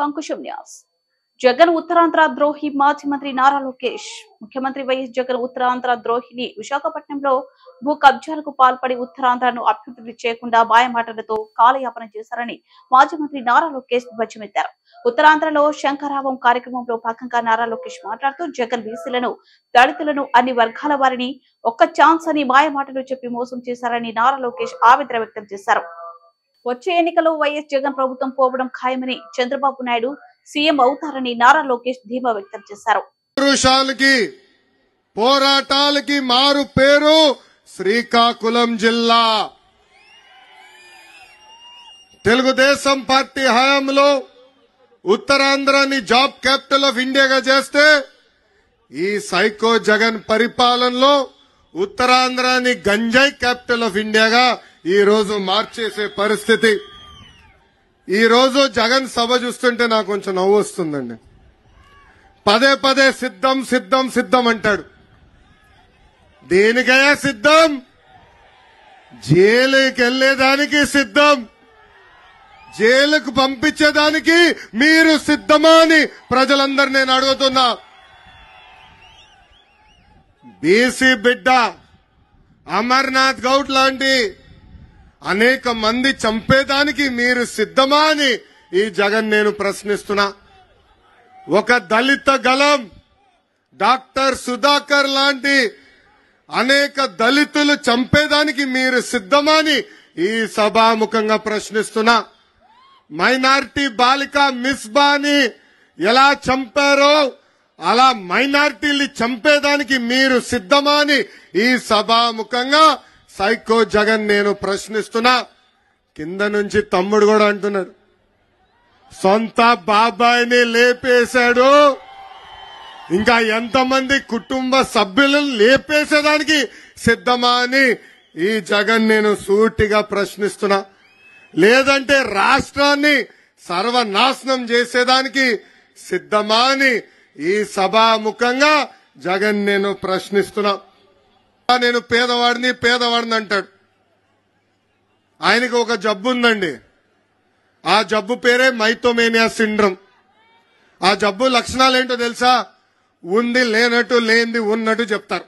Ankusam news. Jagan Uttarandhra ద్రోహి. మాజీ మంత్రి నారా లోకేష్. ముఖ్యమంత్రి వైఎస్ జగన్ ఉత్తరాంధ్ర ద్రోహిని. విశాఖపట్నంలో భూ కబ్జాలకు పాల్పడి ఉత్తరాంధ్రను అభివృద్ధి చేయకుండా మాయమాటలతో కాలయాపన చేశారని మాజీ మంత్రి నారా లోకేష్ ధ్వజమెత్తారు. ఉత్తరాంధ్రలో శంకరావం కార్యక్రమంలో భాగంగా నారా లోకేష్ మాట్లాడుతూ జగన్ బీసీలను, దళితులను, అన్ని వర్గాల వారిని ఒక్క ఛాన్స్ అని మాయమాటలు చెప్పి మోసం చేశారని నారా లోకేష్ ఆవేదన వ్యక్తం చేశారు. వచ్చే ఎన్నికల్లో వైఎస్ జగన్ ప్రభుత్వం పోవడం ఖాయమని, చంద్రబాబు నాయుడు సీఎం అవుతారని నారా లోకేష్ ధీమా వ్యక్తం చేశారు. పోరాటాలకి మారు పేరు శ్రీకాకుళం జిల్లా. తెలుగుదేశం పార్టీ హయాంలో ఉత్తరాంధ్రాని జాబ్ క్యాపిటల్ ఆఫ్ ఇండియాగా చేస్తే ఈ సైకో జగన్ పరిపాలనలో ఉత్తరాంధ్రాని గంజాయి క్యాపిటల్ ఆఫ్ ఇండియాగా ఈ రోజు మార్చేసే పరిస్థితి. ఈ రోజు జగన్ సభ చూస్తుంటే నాకు కొంచెం నవ్వు వస్తుందండి. పదే పదే సిద్ధం సిద్ధం సిద్ధం అంటాడు. దేనికయ్యా సిద్ధం? జైలుకి వెళ్లేదానికి సిద్ధం, జైలుకు పంపించేదానికి మీరు సిద్ధమా అని ప్రజలందరూ నేను అడుగుతున్నా. బీసీ బిడ్డ అమర్నాథ్ గౌడ్ లాంటి అనేక మంది చంపేదానికి మీరు సిద్ధమా అని ఈ జగన్ నేను ప్రశ్నిస్తున్నా. ఒక దళిత గలం డాక్టర్ సుధాకర్ లాంటి అనేక దళితులు చంపేదానికి మీరు సిద్ధమా అని ఈ సభాముఖంగా ప్రశ్నిస్తున్నా. మైనారిటీ బాలిక మిస్బాని ఎలా చంపారో అలా మైనారిటీని చంపేదానికి మీరు సిద్ధమా అని ఈ సభాముఖంగా సైకో జగన్ నేను ప్రశ్నిస్తున్నా. కింద నుంచి తమ్ముడు కూడా అంటున్నాడు, సొంత బాబాయిని లేపేశాడు, ఇంకా ఎంతమంది కుటుంబ సభ్యులను లేపేసేదానికి సిద్ధమా అని ఈ జగన్ నేను సూటిగా ప్రశ్నిస్తున్నా. లేదంటే రాష్ట్రాన్ని సర్వనాశనం చేసేదానికి సిద్ధమా అని ఈ సభాముఖంగా జగన్ నేను ప్రశ్నిస్తున్నా. నేను పేదవాడిని అంటాడు. ఆయనకు ఒక జబ్బు ఉందండి. ఆ జబ్బు పేరే మైథోమేనియా సిండ్రోమ్. ఆ జబ్బు లక్షణాలు ఏంటో తెలుసా? ఉంది లేనట్టు, లేనిది ఉన్నట్టు చెప్తారు.